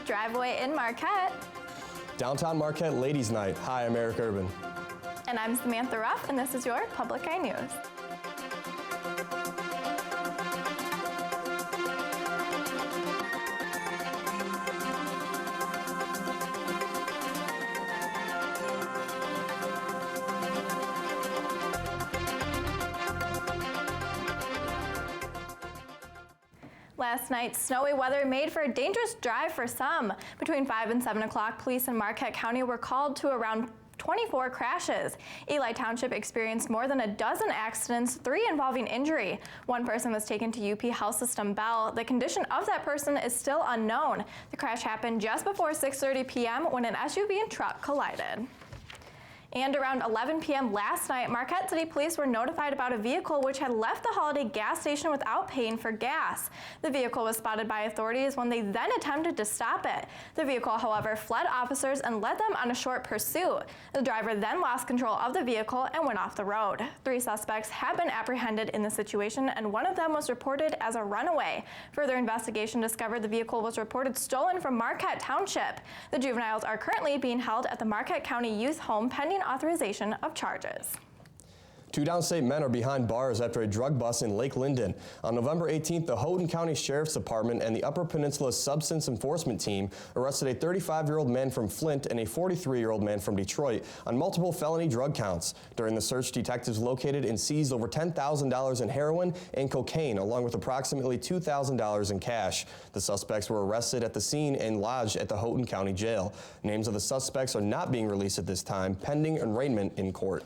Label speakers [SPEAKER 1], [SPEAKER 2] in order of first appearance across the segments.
[SPEAKER 1] Driveway in Marquette.
[SPEAKER 2] Downtown Marquette Ladies Night. Hi, I'm Eric Urban.
[SPEAKER 1] And I'm Samantha Ruff, and this is your Public Eye News. Last night, snowy weather made for a dangerous drive for some. Between 5 and 7 o'clock, police in Marquette County were called to around 24 crashes. Ely Township experienced more than a dozen accidents, 3 involving injury. One person was taken to UP Health System Bell. The condition of that person is still unknown. The crash happened just before 6:30 p.m. when an SUV and truck collided. And around 11 p.m. last night, Marquette City Police were notified about a vehicle which had left the Holiday gas station without paying for gas. The vehicle was spotted by authorities when they then attempted to stop it. The vehicle, however, fled officers and led them on a short pursuit. The driver then lost control of the vehicle and went off the road. 3 suspects have been apprehended in the situation, and one of them was reported as a runaway. Further investigation discovered the vehicle was reported stolen from Marquette Township. The juveniles are currently being held at the Marquette County Youth Home pending authorization of charges.
[SPEAKER 2] 2 downstate men are behind bars after a drug bust in Lake Linden. On November 18th, the Houghton County Sheriff's Department and the Upper Peninsula Substance Enforcement Team arrested a 35-year-old man from Flint and a 43-year-old man from Detroit on multiple felony drug counts. During the search, detectives located and seized over $10,000 in heroin and cocaine, along with approximately $2,000 in cash. The suspects were arrested at the scene and lodged at the Houghton County Jail. Names of the suspects are not being released at this time, pending arraignment in court.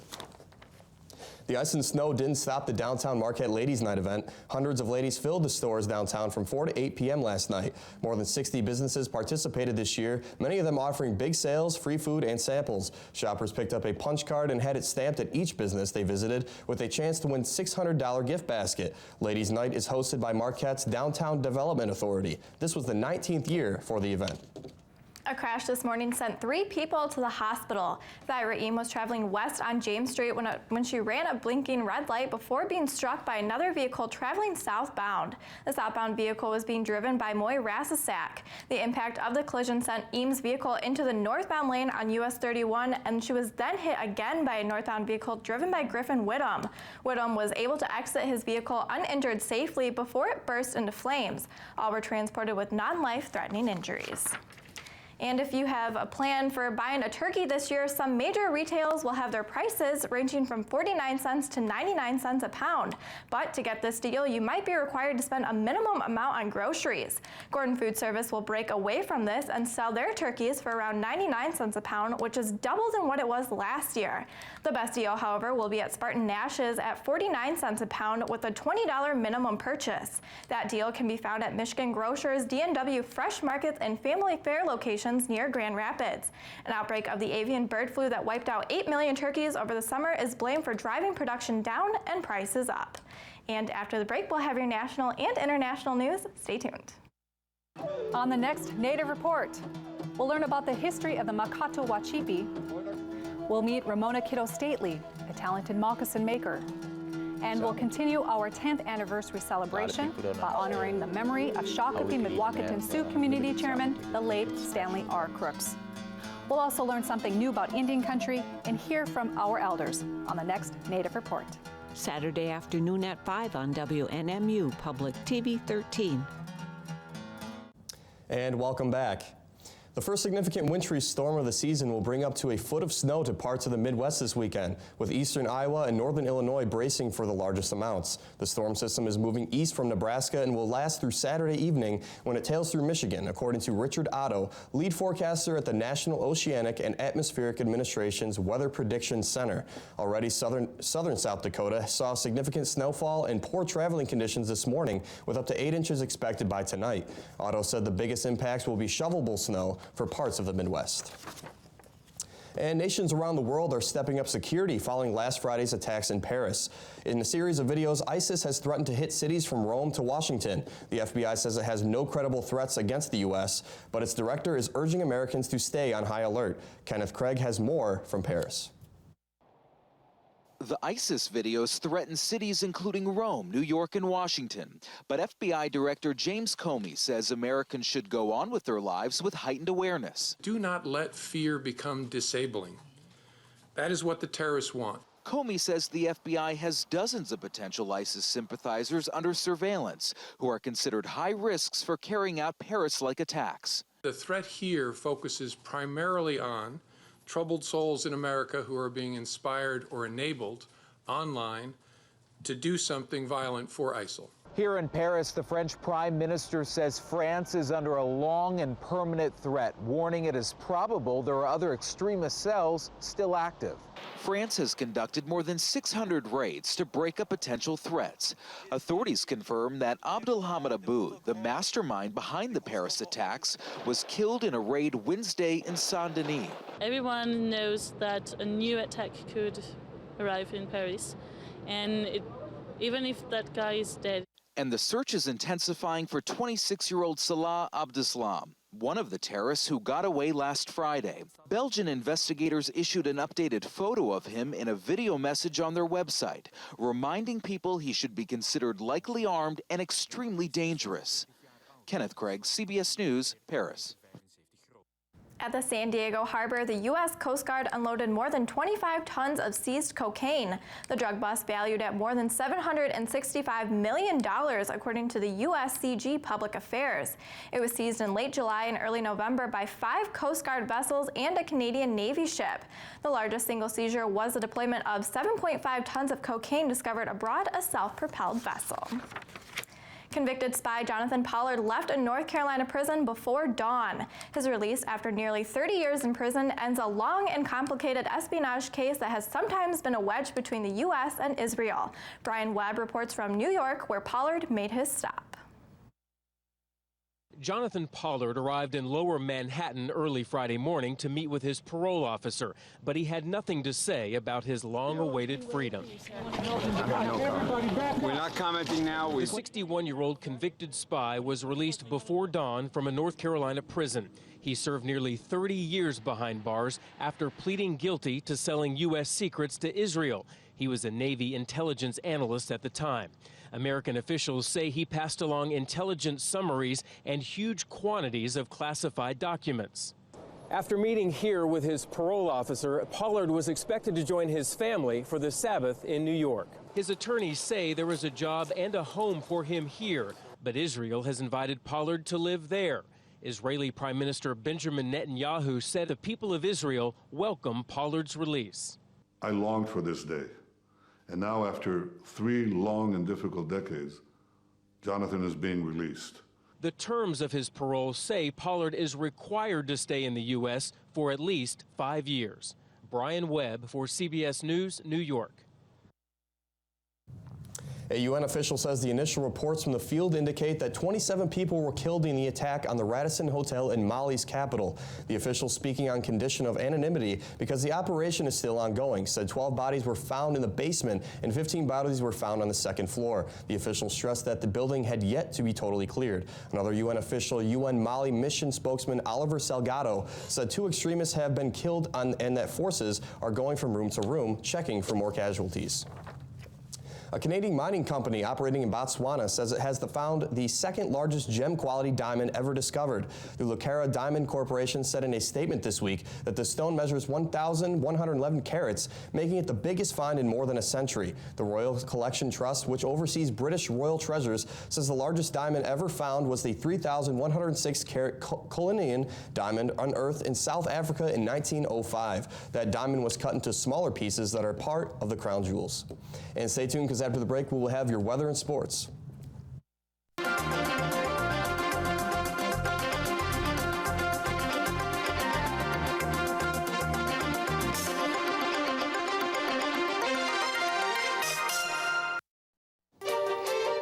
[SPEAKER 2] The ice and snow didn't stop the downtown Marquette Ladies Night event. Hundreds of ladies filled the stores downtown from 4 to 8 p.m. last night. More than 60 businesses participated this year, many of them offering big sales, free food, and samples. Shoppers picked up a punch card and had it stamped at each business they visited with a chance to win $600 gift basket. Ladies Night is hosted by Marquette's Downtown Development Authority. This was the 19th year for the event.
[SPEAKER 1] A crash this morning sent 3 people to the hospital. Thyra Eam was traveling west on James Street when she ran a blinking red light before being struck by another vehicle traveling southbound. The southbound vehicle was being driven by Moy Rassasack. The impact of the collision sent Eam's vehicle into the northbound lane on US 31, and she was then hit again by a northbound vehicle driven by Griffin Whittam. Whittam was able to exit his vehicle uninjured safely before it burst into flames. All were transported with non-life-threatening injuries. And if you have a plan for buying a turkey this year, some major retailers will have their prices ranging from 49 cents to 99 cents a pound. But to get this deal, you might be required to spend a minimum amount on groceries. Gordon Food Service will break away from this and sell their turkeys for around 99 cents a pound, which is double than what it was last year. The best deal, however, will be at Spartan Nash's at 49 cents a pound with a $20 minimum purchase. That deal can be found at Michigan Grocers, D&W Fresh Markets, and Family Fare locations near Grand Rapids. An outbreak of the avian bird flu that wiped out 8 million turkeys over the summer is blamed for driving production down and prices up. And after the break, we'll have your national and international news. Stay tuned.
[SPEAKER 3] On the next Native Report, we'll learn about the history of the Makato Wachipi. We'll meet Ramona Kiddo Stately, a talented moccasin maker. And we'll continue our 10th anniversary celebration by honoring the memory of Shakopee Mdewakanton Sioux Community Chairman, the late Stanley R. Crooks. We'll also learn something new about Indian country and hear from our elders on the next Native Report.
[SPEAKER 4] Saturday afternoon at 5 on WNMU Public TV 13.
[SPEAKER 2] And welcome back. The first significant wintry storm of the season will bring up to a foot of snow to parts of the Midwest this weekend, with eastern Iowa and northern Illinois bracing for the largest amounts. The storm system is moving east from Nebraska and will last through Saturday evening when it tails through Michigan, according to Richard Otto, lead forecaster at the National Oceanic and Atmospheric Administration's Weather Prediction Center. Already southern South Dakota saw significant snowfall and poor traveling conditions this morning, with up to 8 inches expected by tonight. Otto said the biggest impacts will be shovelable snow for parts of the Midwest. And nations around the world are stepping up security following last Friday's attacks in Paris. In a series of videos, ISIS has threatened to hit cities from Rome to Washington. The FBI says it has no credible threats against the U.S., but its director is urging Americans to stay on high alert. Kenneth Craig has more from Paris.
[SPEAKER 5] The ISIS videos threaten cities including Rome, New York, and Washington. But FBI Director James Comey says Americans should go on with their lives with heightened awareness.
[SPEAKER 6] Do not let fear become disabling. That is what the terrorists want.
[SPEAKER 5] Comey says the FBI has dozens of potential ISIS sympathizers under surveillance who are considered high risks for carrying out Paris-like attacks.
[SPEAKER 6] The threat here focuses primarily on troubled souls in America who are being inspired or enabled online to do something violent for ISIL.
[SPEAKER 7] Here in Paris, the French Prime Minister says France is under a long and permanent threat, warning it is probable there are other extremist cells still active.
[SPEAKER 5] France has conducted more than 600 raids to break up potential threats. Authorities confirm that Abdelhamid Abu, the mastermind behind the Paris attacks, was killed in a raid Wednesday in Saint-Denis.
[SPEAKER 8] Everyone knows that a new attack could arrive in Paris, and even if that guy is dead.
[SPEAKER 5] And the search is intensifying for 26-year-old Salah Abdeslam, one of the terrorists who got away last Friday. Belgian investigators issued an updated photo of him in a video message on their website, reminding people he should be considered likely armed and extremely dangerous. Kenneth Craig, CBS News, Paris.
[SPEAKER 1] At the San Diego harbor, the U.S. Coast Guard unloaded more than 25 tons of seized cocaine. The drug bust valued at more than $765 million, according to the USCG Public Affairs. It was seized in late July and early November by 5 Coast Guard vessels and a Canadian Navy ship. The largest single seizure was the deployment of 7.5 tons of cocaine discovered aboard a self-propelled vessel. Convicted spy Jonathan Pollard left a North Carolina prison before dawn. His release after nearly 30 years in prison ends a long and complicated espionage case that has sometimes been a wedge between the U.S. and Israel. Brian Webb reports from New York, where Pollard made his stop.
[SPEAKER 9] Jonathan Pollard arrived in Lower Manhattan early Friday morning to meet with his parole officer, but he had nothing to say about his long-awaited freedom.
[SPEAKER 10] We're not commenting now.
[SPEAKER 9] The 61-year-old convicted spy was released before dawn from a North Carolina prison. He served nearly 30 years behind bars after pleading guilty to selling U.S. secrets to Israel. He was a Navy intelligence analyst at the time. American officials say he passed along intelligence summaries and huge quantities of classified documents. After meeting here with his parole officer, Pollard was expected to join his family for the Sabbath in New York. His attorneys say there is a job and a home for him here, but Israel has invited Pollard to live there. Israeli Prime Minister Benjamin Netanyahu said the people of Israel welcome Pollard's release.
[SPEAKER 11] I longed for this day. And now, after 3 long and difficult decades, Jonathan is being released.
[SPEAKER 9] The terms of his parole say Pollard is required to stay in the U.S. for at least 5 years. Brian Webb for CBS News, New York.
[SPEAKER 2] A UN official says the initial reports from the field indicate that 27 people were killed in the attack on the Radisson Hotel in Mali's capital. The official, speaking on condition of anonymity because the operation is still ongoing, said 12 bodies were found in the basement and 15 bodies were found on the second floor. The official stressed that the building had yet to be totally cleared. Another UN official, UN Mali mission spokesman Oliver Salgado, said 2 extremists have been killed and that forces are going from room to room, checking for more casualties. A Canadian mining company operating in Botswana says it has found the second largest gem quality diamond ever discovered. The Lucara Diamond Corporation said in a statement this week that the stone measures 1,111 carats, making it the biggest find in more than a century. The Royal Collection Trust, which oversees British royal treasures, says the largest diamond ever found was the 3,106 carat Cullinan diamond unearthed in South Africa in 1905. That diamond was cut into smaller pieces that are part of the crown jewels. And stay tuned, because after the break, we will have your weather and sports.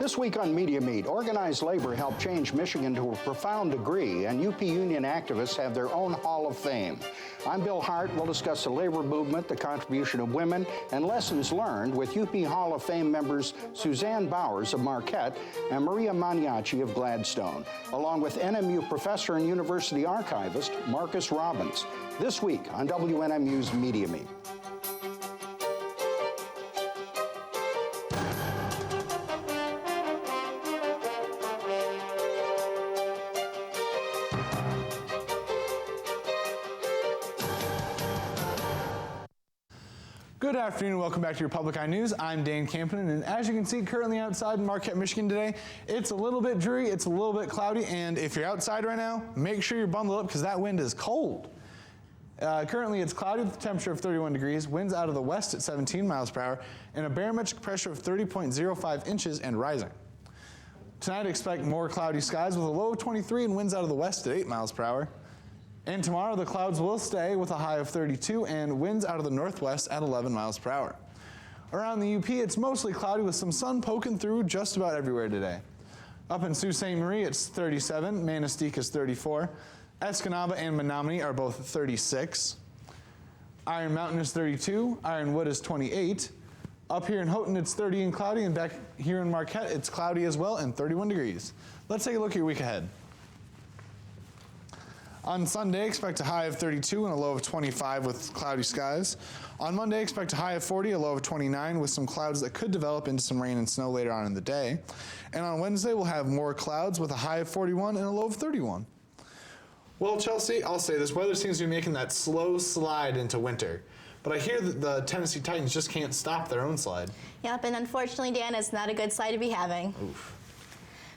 [SPEAKER 12] This week on Media Meet, organized labor helped change Michigan to a profound degree, and UP union activists have their own Hall of Fame. I'm Bill Hart. We'll discuss the labor movement, the contribution of women, and lessons learned with UP Hall of Fame members Suzanne Bowers of Marquette and Maria Maniaci of Gladstone, along with NMU professor and university archivist Marcus Robbins. This week on WNMU's Media Meet.
[SPEAKER 10] Good afternoon and welcome back to your Public Eye News. I'm Dan Campion, and as you can see currently outside in Marquette, Michigan today, it's a little bit dreary, it's a little bit cloudy, and if you're outside right now, make sure you're bundled up because that wind is cold. Currently it's cloudy with a temperature of 31 degrees, winds out of the west at 17 miles per hour, and a barometric pressure of 30.05 inches and rising. Tonight expect more cloudy skies with a low of 23 and winds out of the west at 8 miles per hour. And tomorrow the clouds will stay with a high of 32 and winds out of the northwest at 11 miles per hour. Around the UP, it's mostly cloudy with some sun poking through just about everywhere today. Up in Sault Ste. Marie, it's 37, Manistee is 34, Escanaba and Menominee are both 36, Iron Mountain is 32, Ironwood is 28, up here in Houghton it's 30 and cloudy, and back here in Marquette it's cloudy as well and 31 degrees. Let's take a look at your week ahead. On Sunday, expect a high of 32 and a low of 25 with cloudy skies. On Monday, expect a high of 40, a low of 29 with some clouds that could develop into some rain and snow later on in the day. And on Wednesday, we'll have more clouds with a high of 41 and a low of 31. Well, Chelsea, I'll say this weather seems to be making that slow slide into winter. But I hear that the Tennessee Titans just can't stop their own slide.
[SPEAKER 13] Yep, and unfortunately, Dan, it's not a good slide to be having.
[SPEAKER 10] Oof.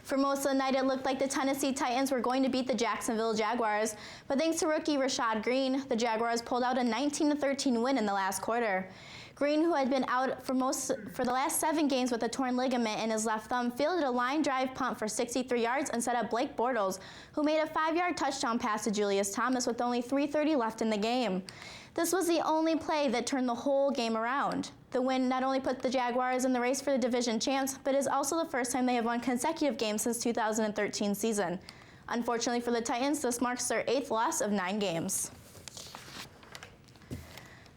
[SPEAKER 13] For most of the night, it looked like the Tennessee Titans were going to beat the Jacksonville Jaguars, but thanks to rookie Rashad Green, the Jaguars pulled out a 19-13 win in the last quarter. Green, who had been out for the last 7 games with a torn ligament in his left thumb, fielded a line drive punt for 63 yards and set up Blake Bortles, who made a 5-yard touchdown pass to Julius Thomas with only 3:30 left in the game. This was the only play that turned the whole game around. The win not only put the Jaguars in the race for the division champs, but is also the first time they have won consecutive games since 2013 season. Unfortunately for the Titans, this marks their 8th loss of 9 games.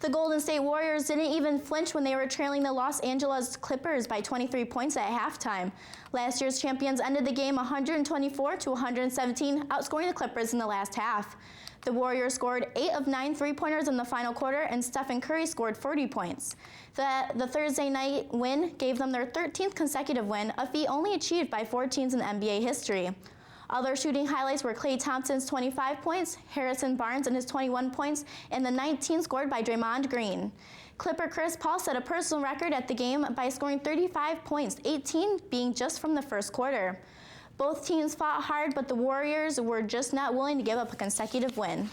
[SPEAKER 13] The Golden State Warriors didn't even flinch when they were trailing the Los Angeles Clippers by 23 points at halftime. Last year's champions ended the game 124-117, outscoring the Clippers in the last half. The Warriors scored 8 of 9 three-pointers in the final quarter, and Stephen Curry scored 40 points. The Thursday night win gave them their 13th consecutive win, a feat only achieved by 4 teams in NBA history. Other shooting highlights were Klay Thompson's 25 points, Harrison Barnes and his 21 points, and the 19 scored by Draymond Green. Clipper Chris Paul set a personal record at the game by scoring 35 points, 18 being just from the first quarter. Both teams fought hard, but the Warriors were just not willing to give up a consecutive win.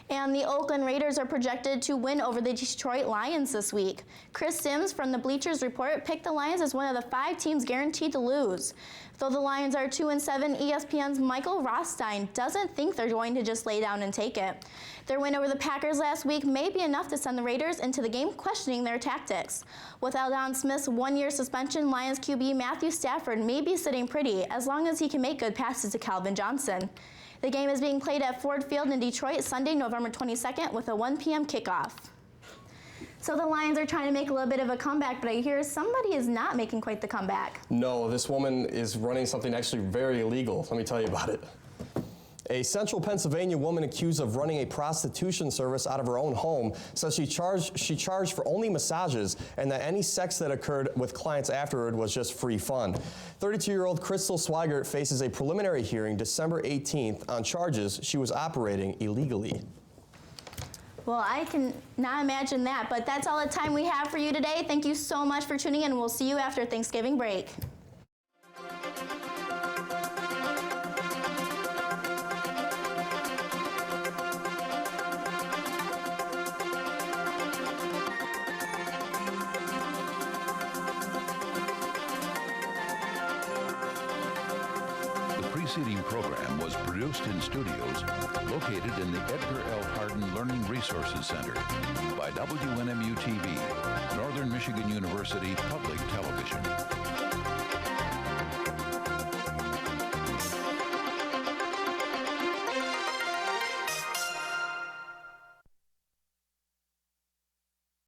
[SPEAKER 13] And the Oakland Raiders are projected to win over the Detroit Lions this week. Chris Sims from the Bleachers Report picked the Lions as one of the 5 teams guaranteed to lose. Though the Lions are 2-7, ESPN's Michael Rothstein doesn't think they're going to just lay down and take it. Their win over the Packers last week may be enough to send the Raiders into the game questioning their tactics. With Aldon Smith's 1-year suspension, Lions QB Matthew Stafford may be sitting pretty as long as he can make good passes to Calvin Johnson. The game is being played at Ford Field in Detroit Sunday, November 22nd with a 1 p.m. kickoff. So the Lions are trying to make a little bit of a comeback, but I hear somebody is not making quite the comeback.
[SPEAKER 2] No, this woman is running something actually very illegal. Let me tell you about it. A central Pennsylvania woman accused of running a prostitution service out of her own home says she charged for only massages and that any sex that occurred with clients afterward was just free fun. 32-year-old Crystal Swigert faces a preliminary hearing December 18th on charges she was operating illegally.
[SPEAKER 13] Well, I can not imagine that, but that's all the time we have for you today. Thank you so much for tuning in. We'll see you after Thanksgiving break.
[SPEAKER 14] The preceding program was produced in studios located in the Edgar L. Hardin Learning Resources Center by WNMU-TV, Northern Michigan University Public Television.